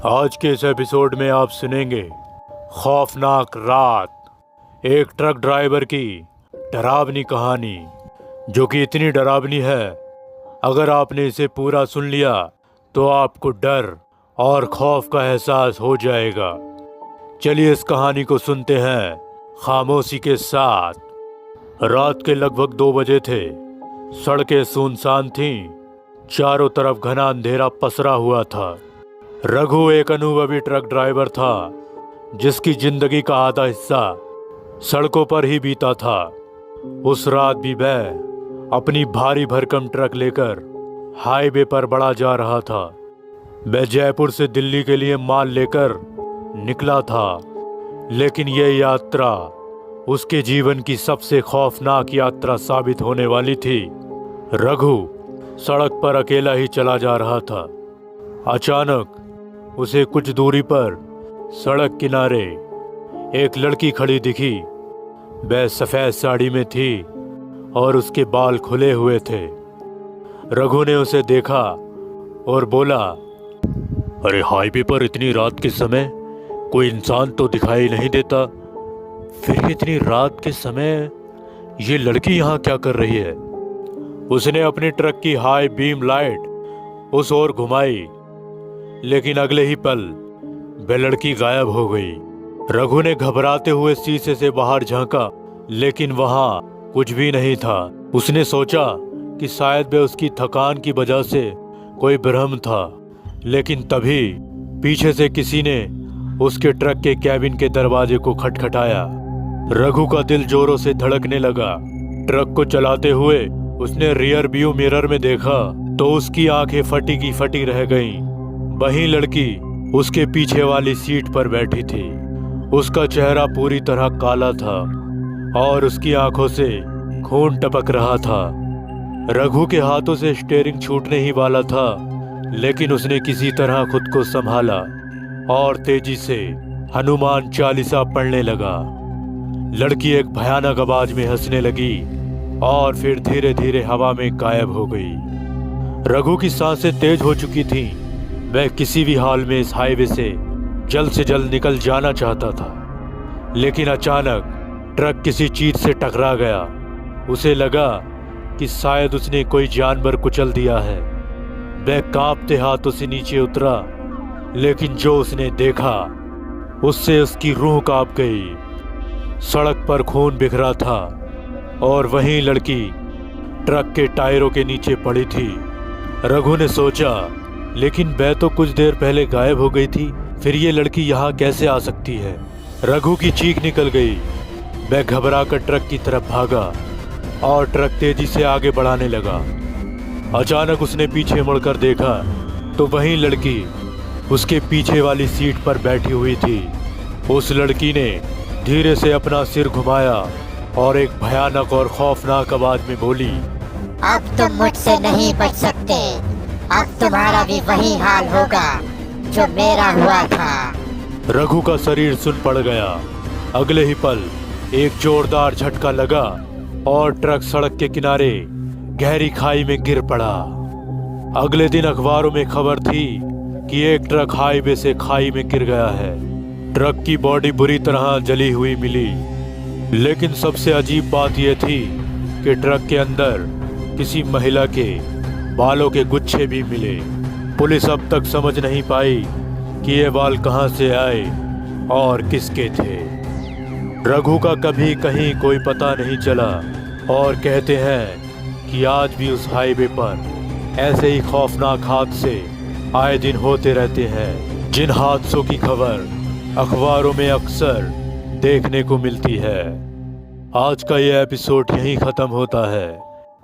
आज के इस एपिसोड में आप सुनेंगे खौफनाक रात, एक ट्रक ड्राइवर की डरावनी कहानी, जो कि इतनी डरावनी है अगर आपने इसे पूरा सुन लिया तो आपको डर और खौफ का एहसास हो जाएगा। चलिए इस कहानी को सुनते हैं खामोशी के साथ। रात के लगभग 2 बजे थे। सड़कें सुनसान थीं, चारों तरफ घना अंधेरा पसरा हुआ था। रघु एक अनुभवी ट्रक ड्राइवर था जिसकी जिंदगी का आधा हिस्सा सड़कों पर ही बीता था। उस रात भी वह अपनी भारी भरकम ट्रक लेकर हाईवे पर बढ़ा जा रहा था। वह जयपुर से दिल्ली के लिए माल लेकर निकला था, लेकिन यह यात्रा उसके जीवन की सबसे खौफनाक यात्रा साबित होने वाली थी। रघु सड़क पर अकेला ही चला जा रहा था। अचानक उसे कुछ दूरी पर सड़क किनारे एक लड़की खड़ी दिखी। वह सफ़ेद साड़ी में थी और उसके बाल खुले हुए थे। रघु ने उसे देखा और बोला, अरे हाईवे पर इतनी रात के समय कोई इंसान तो दिखाई नहीं देता, फिर इतनी रात के समय ये लड़की यहाँ क्या कर रही है? उसने अपनी ट्रक की हाई बीम लाइट उस ओर घुमाई, लेकिन अगले ही पल वह लड़की गायब हो गई। रघु ने घबराते हुए शीशे से बाहर झांका, लेकिन वहां कुछ भी नहीं था। उसने सोचा कि शायद वह उसकी थकान की वजह से कोई भ्रम था, लेकिन तभी पीछे से किसी ने उसके ट्रक के कैबिन के दरवाजे को खटखटाया। रघु का दिल जोरों से धड़कने लगा। ट्रक को चलाते हुए उसने रियर व्यू मिरर में देखा तो उसकी आंखें फटी की फटी रह गईं। वही लड़की उसके पीछे वाली सीट पर बैठी थी। उसका चेहरा पूरी तरह काला था और उसकी आंखों से खून टपक रहा था। रघु के हाथों से स्टीयरिंग छूटने ही वाला था, लेकिन उसने किसी तरह खुद को संभाला और तेजी से हनुमान चालीसा पढ़ने लगा। लड़की एक भयानक आवाज में हंसने लगी और फिर धीरे धीरे हवा में गायब हो गई। रघु की सांसें तेज हो चुकी थीं। वह किसी भी हाल में इस हाईवे से जल्द निकल जाना चाहता था, लेकिन अचानक ट्रक किसी चीज से टकरा गया। उसे लगा कि शायद उसने कोई जानवर कुचल दिया है। वह कांपते हाथों से नीचे उतरा, लेकिन जो उसने देखा उससे उसकी रूह कांप गई। सड़क पर खून बिखरा था और वहीं लड़की ट्रक के टायरों के नीचे पड़ी थी। रघु ने सोचा, लेकिन वह तो कुछ देर पहले गायब हो गई थी, फिर ये लड़की यहाँ कैसे आ सकती है? रघु की चीख निकल गई। वह घबराकर ट्रक की तरफ भागा और ट्रक तेजी से आगे बढ़ाने लगा। अचानक उसने पीछे मुड़कर देखा तो वही लड़की उसके पीछे वाली सीट पर बैठी हुई थी। उस लड़की ने धीरे से अपना सिर घुमाया और एक भयानक और खौफनाक आवाज में बोली, अब तुम मुझसे नहीं बच सकते। अब तुम्हारा भी वही हाल होगा जो मेरा हुआ था। रघु का शरीर सुन पड़ गया। अगले ही पल एक जोरदार झटका लगा और ट्रक सड़क के किनारे गहरी खाई में गिर पड़ा। अगले दिन अखबारों में खबर थी कि एक ट्रक हाईवे से खाई में गिर गया है। ट्रक की बॉडी बुरी तरह जली हुई मिली, लेकिन सबसे अजीब बात यह थी कि ट्रक के अंदर किसी महिला के बालों के गुच्छे भी मिले। पुलिस अब तक समझ नहीं पाई कि ये बाल कहां से आए और किसके थे। रघु का कभी कहीं कोई पता नहीं चला और कहते हैं कि आज भी उस हाईवे पर ऐसे ही खौफनाक हादसे आए दिन होते रहते हैं, जिन हादसों की खबर अखबारों में अक्सर देखने को मिलती है। आज का ये एपिसोड यहीं ख़त्म होता है।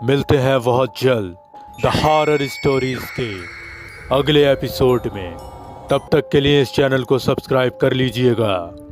मिलते हैं बहुत जल्द द हॉरर स्टोरीज के अगले एपिसोड में। तब तक के लिए इस चैनल को सब्सक्राइब कर लीजिएगा।